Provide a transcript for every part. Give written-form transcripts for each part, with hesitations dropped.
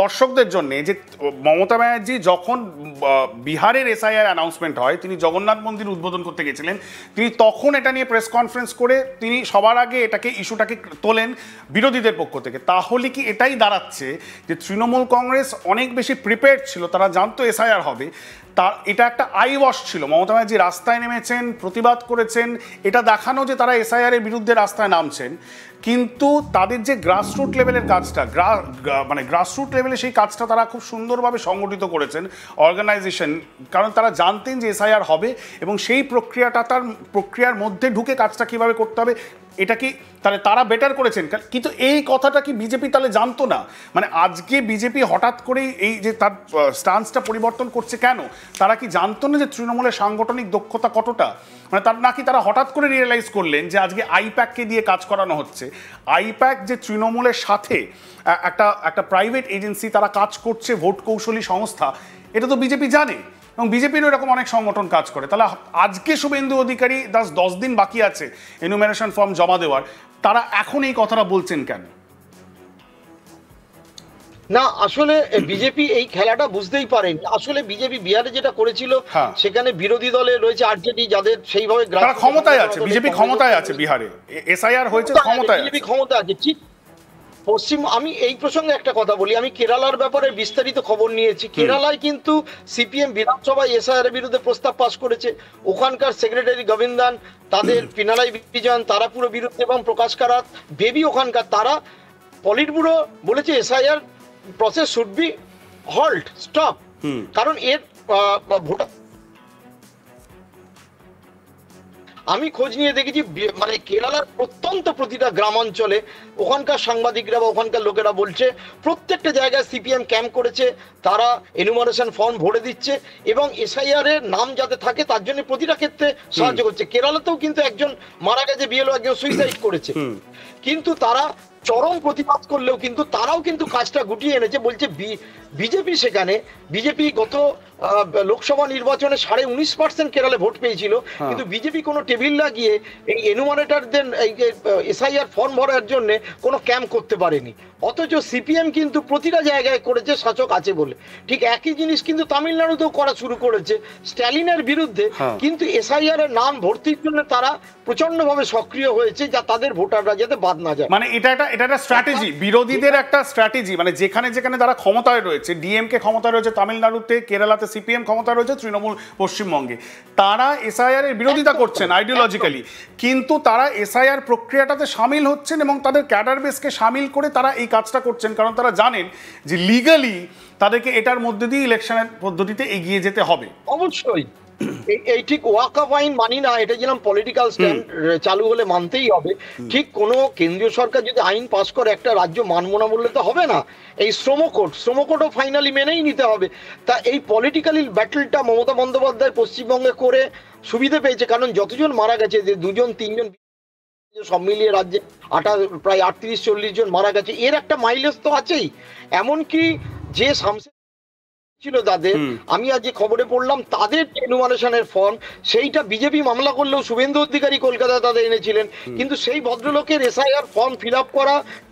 দর্শকদের জন্য যে মমতা ব্যানার্জি যখন বিহারের এসআইআর অ্যানাউন্সমেন্ট হয়, তিনি জগন্নাথ মন্দির উদ্বোধন করতে গেছিলেন, তিনি তখন এটা নিয়ে প্রেস কনফারেন্স করে তিনি সবার আগে ইস্যুটাকে তোলেন বিরোধীদের পক্ষ থেকে। তাহলে কি এটাই দাঁড়াচ্ছে যে তৃণমূল কংগ্রেস অনেক বেশি প্রিপেয়ার্ড ছিল, তারা জানতো এসআইআর হবে, তার এটা একটা আই ওয়াশ ছিল। মমতা ব্যানার্জি রাস্তায় নেমেছেন, প্রতিবাদ করেছেন, এটা দেখানো যে তারা এসআইআর এর বিরুদ্ধে রাস্তায় নামছেন, কিন্তু তাদের যে গ্রাসরুট লেভেলের কাজটা, গ্রাসরুট লেভেলে সেই কাজটা তারা খুব সুন্দরভাবে সংগঠিত করেছেন অর্গানাইজেশন, কারণ তারা জানতেন যে এসআইআর হবে এবং সেই প্রক্রিয়ার মধ্যে ঢুকে কাজটা কিভাবে করতে হবে এটা কি তাহলে তারা বেটার করেছেন। কিন্তু এই কথাটা কি বিজেপি তাহলে জানতো না? মানে আজকে বিজেপি হঠাৎ করেই এই যে তার স্টান্সটা পরিবর্তন করছে কেন? তারা কি জানতো না যে তৃণমূলের সাংগঠনিক দক্ষতা কতটা? মানে তারা হঠাৎ করে রিয়েলাইজ করলেন যে আজকে আইপ্যাককে দিয়ে কাজ করানো হচ্ছে। আইপ্যাক যে তৃণমূলের সাথে একটা প্রাইভেট এজেন্সি, তারা কাজ করছে, ভোট কৌশলী সংস্থা, এটা তো বিজেপি জানে এবং বিজেপিরও এরকম অনেক সংগঠন কাজ করে। তাহলে আজকে শুভেন্দু অধিকারী 10 দিন বাকি আছে এনুমেরেশন ফর্ম জমা দেওয়ার, তারা এখন এই কথাটা বলছেন কেন? না, আসলে বিজেপি এই খেলাটা বুঝতেই পারেনি। আসলে বিজেপি বিহারে যেটা করেছিল, সেখানে বিরোধী দলে রয়েছে আরজেডি, যাদের সেইভাবে ক্ষমতায় আছে, বিজেপি ক্ষমতায় আছে বিহারে, এসআইআর হয়েছে, ক্ষমতায় বিজেপি ক্ষমতা আছে। ঠিক আমি এই প্রসঙ্গে একটা কথা বলি, আমি কেরালার ব্যাপারে বিস্তারিত খবর নিয়েছি। কেরালায় কিন্তু সিপিএম বিধানসভায় এসআইআর এর বিরুদ্ধে প্রস্তাব পাশ করেছে। ওখানকার সেক্রেটারি গোবিন্দান, তাদের পিনারাই বিজয়ন, তারা পুরো বিরুদ্ধে, এবং প্রকাশ কারাত বেবি ওখানকার, তারা পলিট ব্যুরো বলেছে SIR process should be halt, stop, কারণ এর ভোটার, আমি খোঁজ নিয়ে দেখেছি মানে কেরালার প্রত্যন্ত প্রতিটা গ্রামাঞ্চলে ওখানকার সাংবাদিকরা বা ওখানকার লোকেরা বলছে প্রত্যেকটা জায়গায় সিপিএম ক্যাম্প করেছে, তারা এনুমারেশন ফর্ম ভরে দিচ্ছে এবং এসআইআর এর নাম যাতে থাকে তার জন্য প্রতিটা ক্ষেত্রে সাহায্য করছে। কেরালাতেও কিন্তু একজন মারা গেছে, বিএলও একজন সুইসাইড করেছে, কিন্তু তারা চরম প্রতিবাদ করলেও কিন্তু তারাও কিন্তু কাজটা গুটিয়ে এনেছে। বলছে বিজেপি, সেখানে বিজেপি গত লোকসভা নির্বাচনে 19.5% কেরালে ভোট পেয়েছিল, কিন্তু বিজেপি কোনো টেবিল লাগিয়ে এই এনুমারেটরদের এই যে এসআইআর ফর্ম ভরার জন্য কোনো ক্যাম্প করতে পারেনি। অথচ সিপিএম কিন্তু প্রতিটা জায়গায় করেছে শাসক আছে বলে। ঠিক একই জিনিস কিন্তু তামিলনাড়ুতেও করা শুরু করেছে স্ট্যালিনের বিরুদ্ধে, কিন্তু এসআইআর এর নাম ভর্তির জন্য তারা প্রচন্ডভাবে সক্রিয় হয়েছে, যা তাদের ভোটাররা যাতে বাদ না যায়। মানে এটা একটা স্ট্র্যাটেজি, বিরোধীদের একটা স্ট্র্যাটেজি। মানে যেখানে তারা ক্ষমতায় রয়েছে, ডিএমকে ক্ষমতায় রয়েছে তামিলনাড়ুতে, কেরালাতে সিপিএম ক্ষমতায় রয়েছে, তৃণমূল পশ্চিমবঙ্গে, তারা এসআইআর এর বিরোধিতা করছেন আইডিওলজিক্যালি, কিন্তু তারা এসআইআর প্রক্রিয়াটাতে সামিল হচ্ছেন এবং তাদের ক্যাডার বেসকে সামিল করে তারা এই কাজটা করছেন, কারণ তারা জানেন যে লিগালি তাদেরকে এটার মধ্যে দিয়ে ইলেকশনের পদ্ধতিতে এগিয়ে যেতে হবে। অবশ্যই এই ঠিক ওয়াকফ আইন মানি না, এটা যেরকম পলিটিক্যাল স্ট্যান্ড চালু হলে মানতেই হবে, ঠিক কোনো কেন্দ্রীয় সরকার যদি আইন পাস করে একটা রাজ্য মানব না বললে তো হবে না। এই শ্রম কোডও ফাইনালি মেনেই নিতে হবে। তা এই পলিটিক্যালি ব্যাটলটা মমতা বন্দ্যোপাধ্যায় পশ্চিমবঙ্গে করে সুবিধা পেয়েছে, কারণ যতজন মারা গেছে, যে 2-3 জন সব মিলিয়ে রাজ্যে প্রায় 38-40 জন মারা গেছে, এর একটা মাইলেজ তো আছেই। এমনকি যে ছিল তাদের, আমি আজ যে খবরে পড়লাম তাদের এনুমারেশনের ফর্ম, সেইটা বিজেপি মামলা করলেও শুভেন্দু অধিকারী কলকাতায় তাদের এনেছিলেন, কিন্তু সেই ভদ্রলোকের এসআইআর ফর্ম ফিল আপ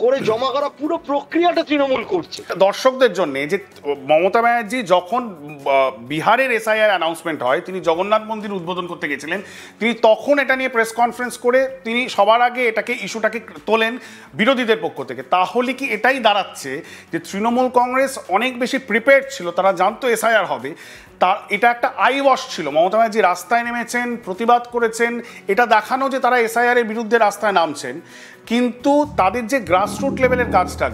করে জমা করা পুরো প্রক্রিয়াটা তৃণমূল করছে। দর্শকদের জন্য যে মমতা ব্যানার্জি যখন বিহারের এসআইআর অ্যানাউন্সমেন্ট হয়, তিনি জগন্নাথ মন্দির উদ্বোধন করতে গেছিলেন, তিনি তখন এটা নিয়ে প্রেস কনফারেন্স করে তিনি সবার আগে ইস্যুটাকে তোলেন বিরোধীদের পক্ষ থেকে। তাহলে কি এটাই দাঁড়াচ্ছে যে তৃণমূল কংগ্রেস অনেক বেশি প্রিপেয়ার্ড ছিল, তারা জানতো এসআইআর হবে, এটা একটা আই ওয়াশ ছিল। মমতা ব্যানার্জি রাস্তায় নেমেছেন, প্রতিবাদ করেছেন, এটা দেখানো যে তারা এসআইআর এর বিরুদ্ধে রাস্তায় নামছেন, কিন্তু তাদের যে গ্রাসরুট লেভেলের কাজটা,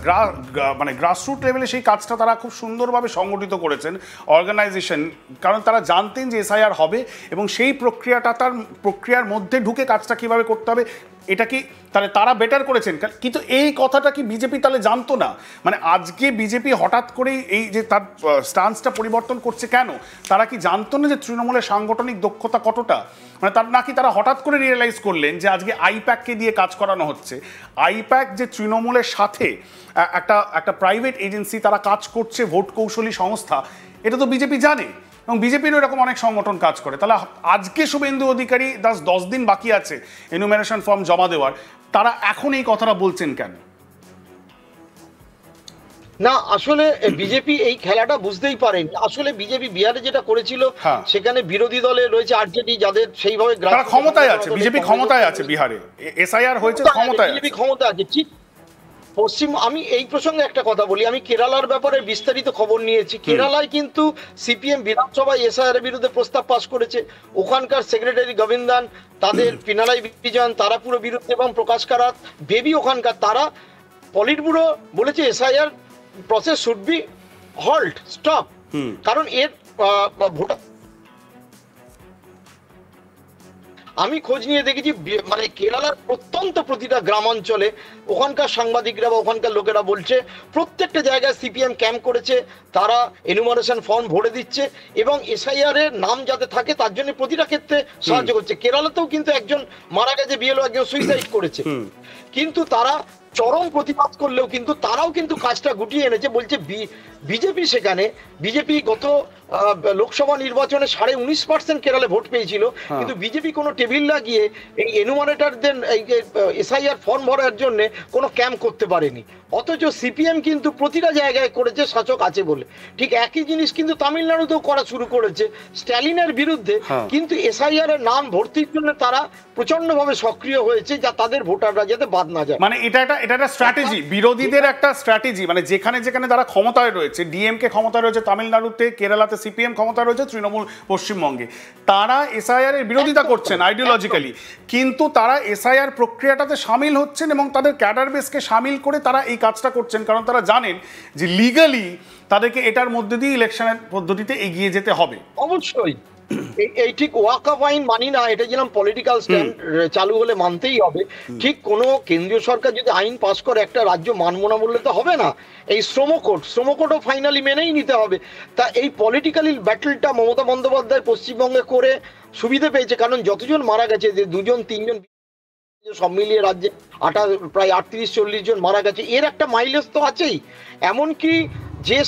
গ্রাসরুট লেভেলে সেই কাজটা তারা খুব সুন্দরভাবে সংগঠিত করেছেন অর্গানাইজেশন, কারণ তারা জানতেন যে এসআইআর হবে এবং সেই প্রক্রিয়ার মধ্যে ঢুকে কাজটা কিভাবে করতে হবে এটা কি তাহলে তারা বেটার করেছেন। কিন্তু এই কথাটা কি বিজেপি তাহলে জানতো না? মানে আজকে বিজেপি হঠাৎ করেই এই যে তার স্টান্সটা পরিবর্তন করছে কেন? তারা কি জানতো না যে তৃণমূলের সাংগঠনিক দক্ষতা কতটা? মানে তারা হঠাৎ করে রিয়েলাইজ করলেন যে আজকে আইপ্যাককে দিয়ে কাজ করানো হচ্ছে। আইপ্যাক যে তৃণমূলের সাথে একটা প্রাইভেট এজেন্সি, তারা কাজ করছে, ভোট কৌশলী সংস্থা, এটা তো বিজেপি জানে এবং বিজেপিরও এরকম অনেক সংগঠন কাজ করে। তাহলে আজকে শুভেন্দু অধিকারী 10 দিন বাকি আছে এনুমেরেশন ফর্ম জমা দেওয়ার, তারা এখন এই কথাটা বলছেন কেন? না, আসলে বিজেপি এই খেলাটা বুঝতেই পারেনি। আসলে বিজেপি বিহারে যেটা করেছিল, হ্যাঁ। সেখানে বিরোধী দলে রয়েছে আরজেডি, যাদের সেইভাবে তারা ক্ষমতায় আছে, বিজেপি ক্ষমতায় আছে বিহারে, এসআইআর হয়েছে, ক্ষমতায় বিজেপি আছে। ক্ষমতা আছে ঠিক। আমি এই প্রসঙ্গে একটা কথা বলি, আমি কেরালার ব্যাপারে বিস্তারিত খবর নিয়েছি। কেরালায় কিন্তু সিপিএম বিধানসভায় এসআইআর এর বিরুদ্ধে প্রস্তাব পাশ করেছে। ওখানকার সেক্রেটারি গোবিন্দান, তাদের পিনারাই বিজয়ন, তারা পুরো বিরুদ্ধে, এবং প্রকাশ কারাত, বেবি ওখানকার, তারা পলিট ব্যুরো বলেছে SIR process should be halt, stop. কারণ এর ভোটার, আমি খোঁজ নিয়ে দেখেছি মানে কেরালার প্রত্যন্ত প্রতিটা গ্রামাঞ্চলে ওখানকার সাংবাদিকরা বা ওখানকার লোকেরা বলছে প্রত্যেকটা জায়গায় সিপিএম ক্যাম্প করেছে, তারা এনুমারেশন ফর্ম ভরে দিচ্ছে এবং এসআইআর এর নাম যাতে থাকে তার জন্য প্রতিটা ক্ষেত্রে সাহায্য করছে। কেরালাতেও কিন্তু একজন মারা গেছে, বিএলও একজন সুইসাইড করেছে, কিন্তু তারা চরম প্রতিবাদ করলেও কিন্তু তারাও কিন্তু কাজটা গুটিয়ে এনেছে। বলছে বিজেপি, সেখানে বিজেপি গত লোকসভা নির্বাচনে 19.5% কেরালে ভোট পেয়েছিল, কিন্তু বিজেপি কোনো টেবিল লাগিয়ে এই এনুমারেটরদের এই যে এসআইআর ফর্ম ভরার জন্য কোনো ক্যাম্প করতে পারেনি। অথচ সিপিএম কিন্তু প্রতিটা জায়গায় করেছে শাসক আছে বলে। ঠিক একই জিনিস কিন্তু তামিলনাড়ুতেও করা শুরু করেছে স্ট্যালিনের বিরুদ্ধে, কিন্তু এসআইআর এর নাম ভর্তির জন্য তারা প্রচন্ডভাবে সক্রিয় হয়েছে, যা তাদের ভোটাররা যাতে বাদ না যায়। মানে এটা একটা স্ট্র্যাটেজি, বিরোধীদের একটা স্ট্র্যাটেজি। মানে যেখানে যেখানে তারা ক্ষমতায় রয়েছে, ডিএমকে ক্ষমতায় রয়েছে তামিলনাড়ুতে, কেরালাতে সিপিএম ক্ষমতায় রয়েছে, তৃণমূল পশ্চিমবঙ্গে, তারা এসআইআর এর বিরোধিতা করছেন আইডিওলজিক্যালি, কিন্তু তারা এসআইআর প্রক্রিয়াটাতে সামিল হচ্ছেন এবং তাদের ক্যাডার বেসকে সামিল করে তারা এই কাজটা করছেন, কারণ তারা জানেন যে লিগালি তাদেরকে এটার মধ্যে দিয়ে ইলেকশনের পদ্ধতিতে এগিয়ে যেতে হবে। অবশ্যই এই ঠিক ওয়াকআপ আইন মানি না, এটা যেরকম পলিটিক্যাল স্ট্যান্ড চালু হলে মানতেই হবে, ঠিক কোনো কেন্দ্রীয় সরকার যদি আইন পাস করে একটা রাজ্য মানব না বললে তো হবে না। এই শ্রমকোডও ফাইনালি মেনেই নিতে হবে। তা এই পলিটিক্যাল ব্যাটলটা মমতা বন্দ্যোপাধ্যায় পশ্চিমবঙ্গে করে সুবিধা পেয়েছে, কারণ যতজন মারা গেছে, যে 2-3 জন সব মিলিয়ে রাজ্যে প্রায় 38-40 জন মারা গেছে, এর একটা মাইলেজ তো আছেই। এমনকি যে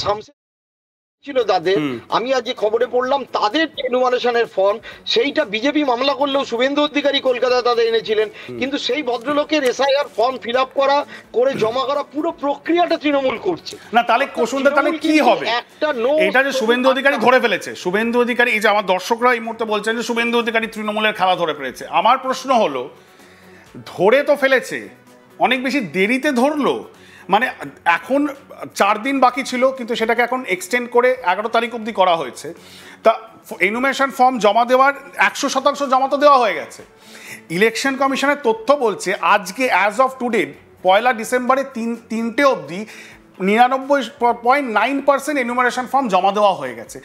ছিল তাদের, আমি আজ যে খবরে পড়লাম তাদের এনুমারেশনের ফর্ম, সেইটা বিজেপি মামলা করলেও শুভেন্দু অধিকারী কলকাতা তাদের এনেছিলেন, কিন্তু সেই ভদ্রলোকের এসআইআর ফর্ম ফিল আপ করে জমা করা পুরো প্রক্রিয়াটা তৃণমূল করছে না। তাহলে কোশুনটা তাহলে কি হবে? এটা যে শুভেন্দু অধিকারী ধরে ফেলেছে, শুভেন্দু অধিকারী, এই যে আমার দর্শকরা এই মুহূর্তে বলছেন যে শুভেন্দু অধিকারী তৃণমূলের খেলা ধরে ফেলেছে, আমার প্রশ্ন হলো, ধরে তো ফেলেছে, অনেক বেশি দেরিতে ধরলো? মানে এখন 4 দিন বাকি ছিল, কিন্তু সেটাকে এখন এক্সটেন্ড করে 11 তারিখ অবধি করা হয়েছে। তা এনুমেশন ফর্ম জমা দেওয়ার 100% জমা তো দেওয়া হয়ে গেছে। ইলেকশন কমিশনের তথ্য বলছে আজকে অ্যাজ অফ টুডে 1 ডিসেম্বরে 3টে অবধি 99.9% এনুমারেশন ফর্ম জমা দেওয়া হয়ে গেছে।